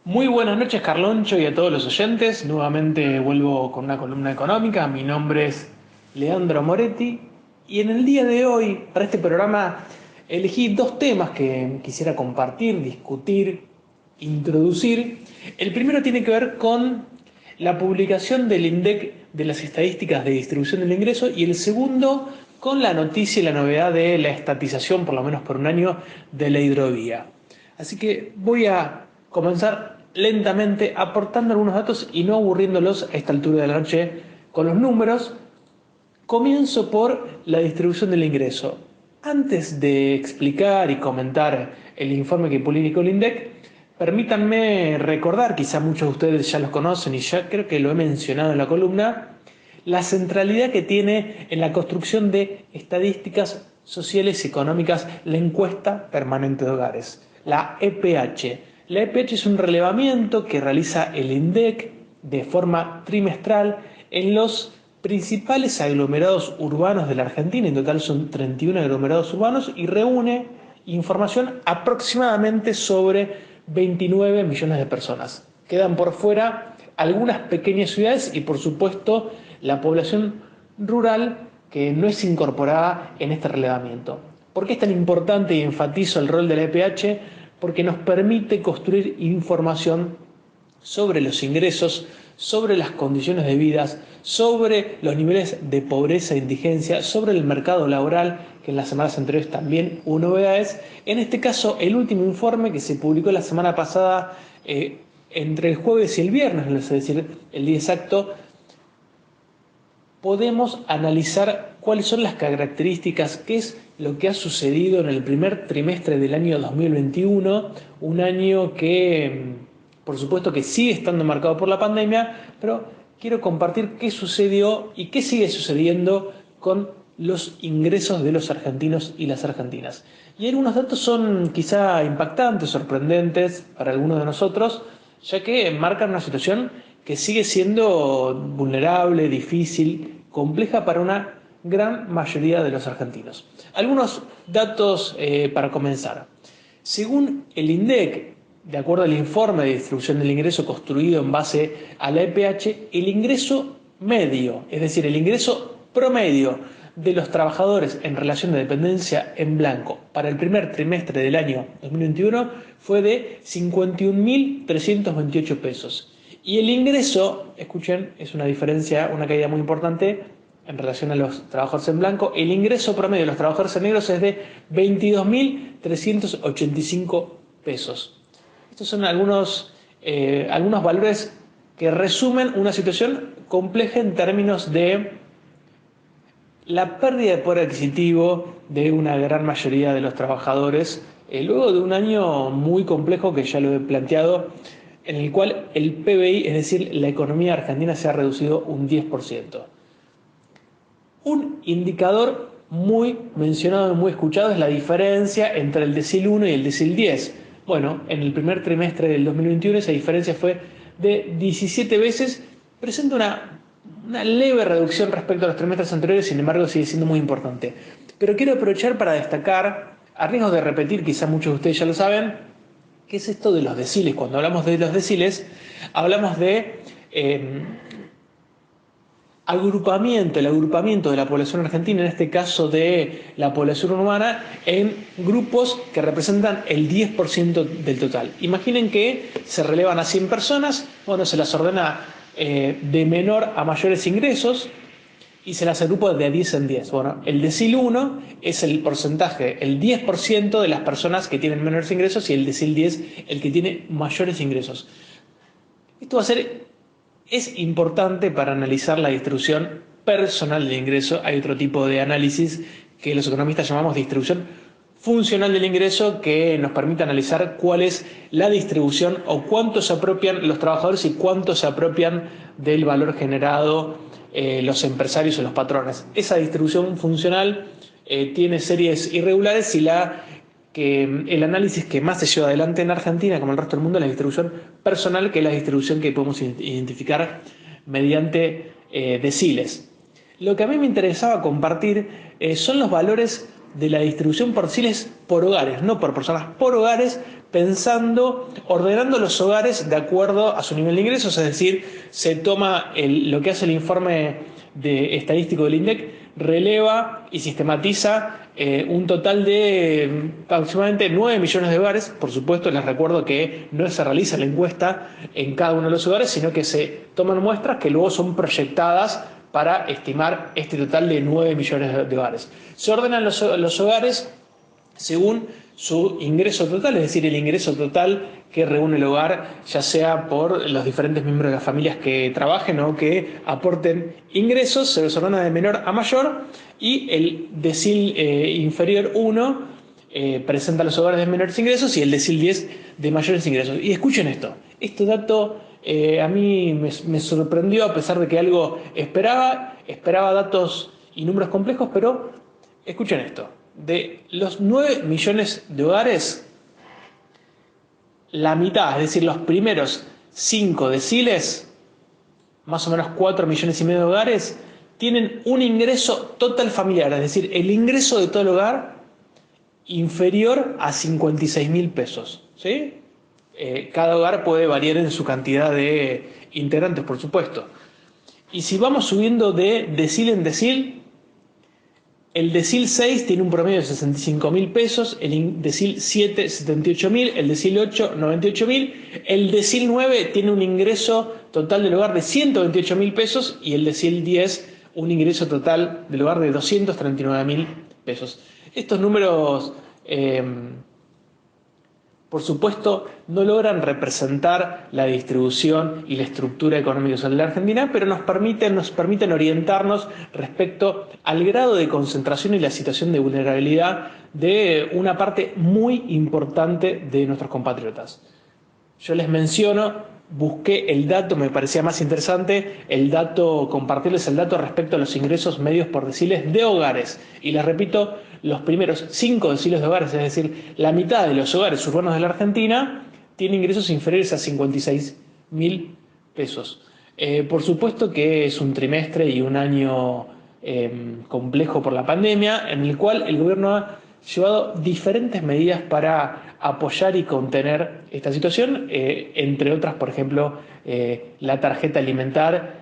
Muy buenas noches, Carloncho, y a todos los oyentes. Nuevamente vuelvo con una columna económica. Mi nombre es Leandro Moretti y en el día de hoy, para este programa, elegí dos temas que quisiera compartir, discutir, introducir. El primero tiene que ver con la publicación del INDEC de las estadísticas de distribución del ingreso y el segundo con la noticia y la novedad de la estatización, por lo menos por un año, de la hidrovía. Así que voy a comenzar lentamente aportando algunos datos y no aburriéndolos a esta altura de la noche con los números. Comienzo por la distribución del ingreso. Antes de explicar y comentar el informe que publicó el INDEC, permítanme recordar, quizá muchos de ustedes ya los conocen y ya creo que lo he mencionado en la columna, la centralidad que tiene en la construcción de estadísticas sociales y económicas la encuesta permanente de hogares, la EPH. La EPH es un relevamiento que realiza el INDEC de forma trimestral en los principales aglomerados urbanos de la Argentina. En total son 31 aglomerados urbanos y reúne información aproximadamente sobre 29 millones de personas. Quedan por fuera algunas pequeñas ciudades y por supuesto la población rural que no es incorporada en este relevamiento. ¿Por qué es tan importante y enfatizo el rol de la EPH? Porque nos permite construir información sobre los ingresos, sobre las condiciones de vida, sobre los niveles de pobreza e indigencia, sobre el mercado laboral, que en las semanas anteriores también hubo novedades. En este caso, el último informe que se publicó la semana pasada, entre el jueves y el viernes, es decir, el día exacto, podemos analizar cuáles son las características, qué es lo que ha sucedido en el primer trimestre del año 2021, un año que, por supuesto, que sigue estando marcado por la pandemia, pero quiero compartir qué sucedió y qué sigue sucediendo con los ingresos de los argentinos y las argentinas. Y algunos datos son quizá impactantes, sorprendentes para algunos de nosotros, ya que marcan una situación que sigue siendo vulnerable, difícil, compleja para una gran mayoría de los argentinos. Algunos datos para comenzar. Según el INDEC, de acuerdo al informe de distribución del ingreso construido en base a la EPH, el ingreso medio, es decir, el ingreso promedio de los trabajadores en relación de dependencia en blanco para el primer trimestre del año 2021 fue de 51.328 pesos. Y el ingreso, escuchen, es una diferencia, una caída muy importante en relación a los trabajadores en blanco. El ingreso promedio de los trabajadores en negros es de 22.385 pesos. Estos son algunos valores que resumen una situación compleja en términos de la pérdida de poder adquisitivo de una gran mayoría de los trabajadores, luego de un año muy complejo que ya lo he planteado, en el cual el PBI, es decir, la economía argentina, se ha reducido un 10%. Un indicador muy mencionado y muy escuchado es la diferencia entre el decil 1 y el decil 10. Bueno, en el primer trimestre del 2021 esa diferencia fue de 17 veces, presenta una leve reducción respecto a los trimestres anteriores, sin embargo sigue siendo muy importante. Pero quiero aprovechar para destacar, a riesgo de repetir, quizá muchos de ustedes ya lo saben, ¿qué es esto de los deciles? Cuando hablamos de los deciles, hablamos de el agrupamiento de la población argentina, en este caso de la población urbana, en grupos que representan el 10% del total. Imaginen que se relevan a 100 personas, bueno, se las ordena de menor a mayores ingresos y se las agrupa de 10 en 10. Bueno, el decil 1 es el porcentaje, el 10% de las personas que tienen menores ingresos y el decil 10 el que tiene mayores ingresos. Esto es importante para analizar la distribución personal del ingreso. Hay otro tipo de análisis que los economistas llamamos distribución funcional del ingreso, que nos permite analizar cuál es la distribución o cuánto se apropian los trabajadores y cuánto se apropian del valor generado los empresarios o los patrones. Esa distribución funcional tiene series irregulares y el análisis que más se lleva adelante en Argentina, como el resto del mundo, es la distribución personal, que es la distribución que podemos identificar mediante deciles. Lo que a mí me interesaba compartir son los valores de la distribución por deciles por hogares, no por personas, por hogares, ordenando los hogares de acuerdo a su nivel de ingresos, es decir, se toma lo que hace el informe estadístico del INDEC, releva y sistematiza un total de aproximadamente 9 millones de hogares. Por supuesto, les recuerdo que no se realiza la encuesta en cada uno de los hogares, sino que se toman muestras que luego son proyectadas para estimar este total de 9 millones de hogares. Se ordenan los hogares según su ingreso total, es decir, el ingreso total que reúne el hogar, ya sea por los diferentes miembros de las familias que trabajen o que aporten ingresos. Se los ordena de menor a mayor, y el decil inferior 1 presenta los hogares de menores ingresos y el decil 10 de mayores ingresos. Y escuchen esto, este dato a mí me sorprendió, a pesar de que algo esperaba datos y números complejos, pero escuchen esto. De los 9 millones de hogares, la mitad, es decir, los primeros 5 deciles, más o menos 4 millones y medio de hogares, tienen un ingreso total familiar, es decir, el ingreso de todo el hogar inferior a 56.000 pesos. ¿Sí? Cada hogar puede variar en su cantidad de integrantes, por supuesto. Y si vamos subiendo de decil en decil, el decil 6 tiene un promedio de 65.000 pesos, el decil 7 78.000, el decil 8 98.000, el decil 9 tiene un ingreso total del hogar de 128.000 pesos y el decil 10 un ingreso total del hogar de 239.000 pesos. Estos números, por supuesto, no logran representar la distribución y la estructura económica social de la Argentina, pero nos permiten orientarnos respecto al grado de concentración y la situación de vulnerabilidad de una parte muy importante de nuestros compatriotas. Yo les menciono, busqué el dato, me parecía más interesante compartirles el dato respecto a los ingresos medios por deciles de hogares. Y les repito, los primeros 5 deciles de hogares, es decir, la mitad de los hogares urbanos de la Argentina, tiene ingresos inferiores a 56.000 pesos. Por supuesto que es un trimestre y un año complejo por la pandemia, en el cual el gobierno ha llevado diferentes medidas para apoyar y contener esta situación, entre otras, por ejemplo, la tarjeta alimentar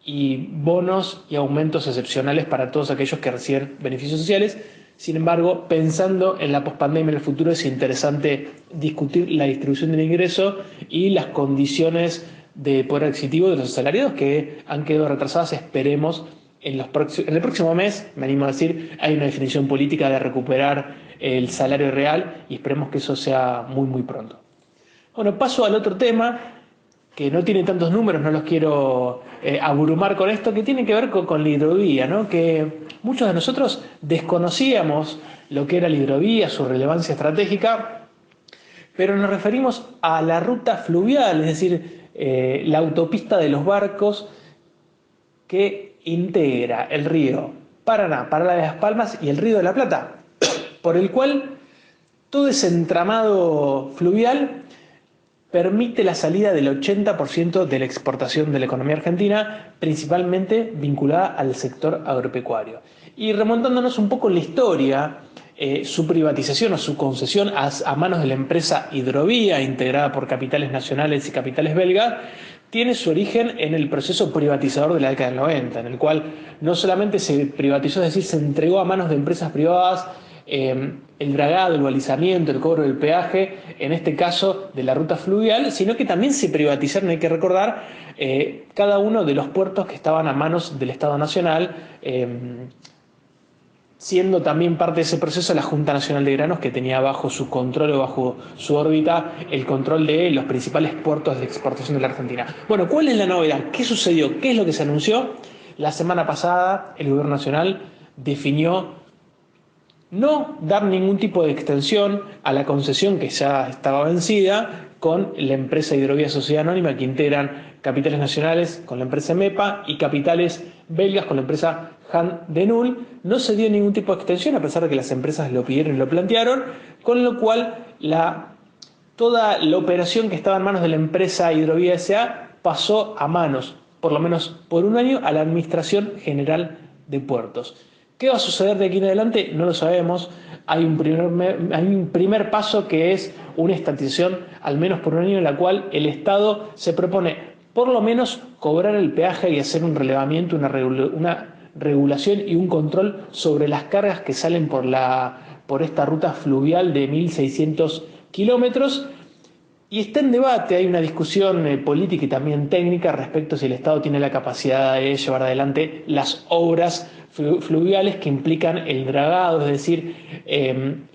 y bonos y aumentos excepcionales para todos aquellos que reciben beneficios sociales. Sin embargo, pensando en la pospandemia, en el futuro, es interesante discutir la distribución del ingreso y las condiciones de poder adquisitivo de los asalariados que han quedado retrasadas. Esperemos en el próximo mes, me animo a decir, hay una definición política de recuperar el salario real y esperemos que eso sea muy, muy pronto. Bueno, paso al otro tema que no tiene tantos números, no los quiero abrumar con esto, que tiene que ver con la hidrovía, ¿no? Que muchos de nosotros desconocíamos lo que era la hidrovía, su relevancia estratégica, pero nos referimos a la ruta fluvial, es decir, la autopista de los barcos que integra el río Paraná, Paraná de las Palmas y el río de la Plata, por el cual todo ese entramado fluvial permite la salida del 80% de la exportación de la economía argentina, principalmente vinculada al sector agropecuario. Y remontándonos un poco en la historia, su privatización o su concesión a manos de la empresa Hidrovía, integrada por capitales nacionales y capitales belgas, tiene su origen en el proceso privatizador de la década del 90, en el cual no solamente se privatizó, es decir, se entregó a manos de empresas privadas el dragado, el balizamiento, el cobro del peaje, en este caso de la ruta fluvial, sino que también se privatizaron, hay que recordar, cada uno de los puertos que estaban a manos del Estado Nacional, siendo también parte de ese proceso la Junta Nacional de Granos, que tenía bajo su control o bajo su órbita el control de los principales puertos de exportación de la Argentina. Bueno, ¿cuál es la novedad? ¿Qué sucedió? ¿Qué es lo que se anunció? La semana pasada el Gobierno Nacional definió no dar ningún tipo de extensión a la concesión que ya estaba vencida con la empresa Hidrovía Sociedad Anónima, que integran capitales nacionales con la empresa MEPA y capitales belgas con la empresa Han de Null. No se dio ningún tipo de extensión, a pesar de que las empresas lo pidieron y lo plantearon, con lo cual toda la operación que estaba en manos de la empresa Hidrovía S.A. pasó a manos, por lo menos por un año, a la Administración General de Puertos. ¿Qué va a suceder de aquí en adelante? No lo sabemos. Hay un primer paso, que es una estatización al menos por un año en la cual el Estado se propone por lo menos cobrar el peaje y hacer un relevamiento, una regulación y un control sobre las cargas que salen por esta ruta fluvial de 1.600 kilómetros. Y está en debate, hay una discusión política y también técnica respecto a si el Estado tiene la capacidad de llevar adelante las obras fluviales que implican el dragado, es decir,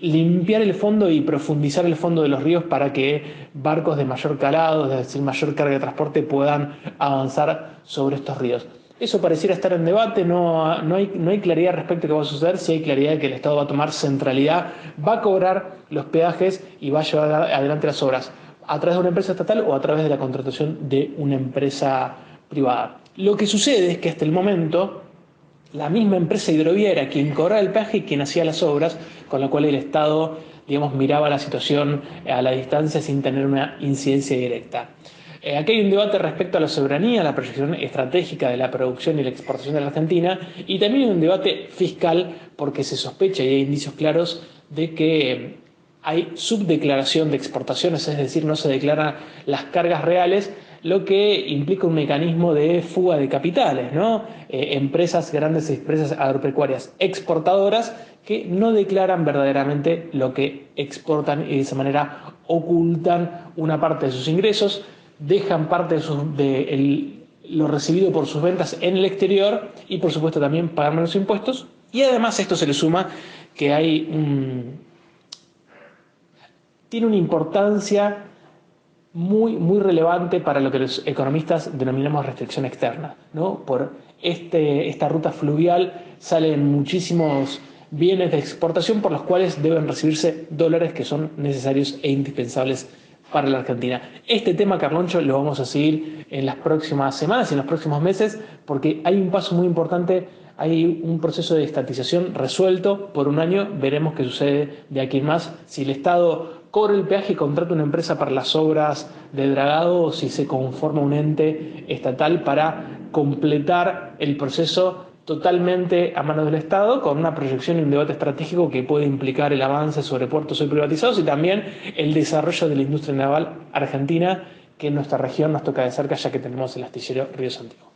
limpiar el fondo y profundizar el fondo de los ríos para que barcos de mayor calado, es decir, mayor carga de transporte, puedan avanzar sobre estos ríos. Eso pareciera estar en debate, no hay claridad respecto a qué va a suceder. Si hay claridad de que el Estado va a tomar centralidad, va a cobrar los peajes y va a llevar adelante las obras a través de una empresa estatal o a través de la contratación de una empresa privada. Lo que sucede es que hasta el momento la misma empresa hidroviera quien cobraba el peaje y quien hacía las obras, con lo cual el Estado, digamos, miraba la situación a la distancia sin tener una incidencia directa. Aquí hay un debate respecto a la soberanía, a la proyección estratégica de la producción y la exportación de la Argentina, y también hay un debate fiscal porque se sospecha y hay indicios claros de que hay subdeclaración de exportaciones, es decir, no se declaran las cargas reales, lo que implica un mecanismo de fuga de capitales, ¿no? Grandes empresas agropecuarias exportadoras que no declaran verdaderamente lo que exportan y de esa manera ocultan una parte de sus ingresos, dejan parte de lo recibido por sus ventas en el exterior y por supuesto también pagan menos impuestos. Y además esto se le suma que tiene una importancia muy relevante para lo que los economistas denominamos restricción externa, ¿no? Por esta ruta fluvial salen muchísimos bienes de exportación por los cuales deben recibirse dólares que son necesarios e indispensables para la Argentina. Este tema, Carloncho, lo vamos a seguir en las próximas semanas y en los próximos meses porque hay un paso muy importante, hay un proceso de estatización resuelto por un año, veremos qué sucede de aquí en más, si el Estado cobra el peaje y contrata una empresa para las obras de dragado o si se conforma un ente estatal para completar el proceso totalmente a manos del Estado, con una proyección y un debate estratégico que puede implicar el avance sobre puertos hoy privatizados y también el desarrollo de la industria naval argentina, que en nuestra región nos toca de cerca ya que tenemos el astillero Río Santiago.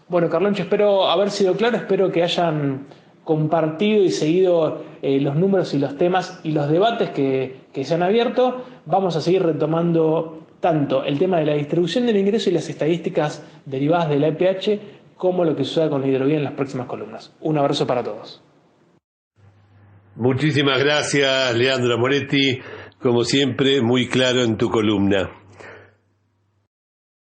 Bueno, Carloncho, espero haber sido claro, espero que hayan compartido y seguido los números y los temas y los debates que se han abierto. Vamos a seguir retomando tanto el tema de la distribución del ingreso y las estadísticas derivadas de la EPH como lo que suceda con la hidrovía en las próximas columnas. Un abrazo para todos. Muchísimas gracias, Leandro Moretti, como siempre, muy claro en tu columna.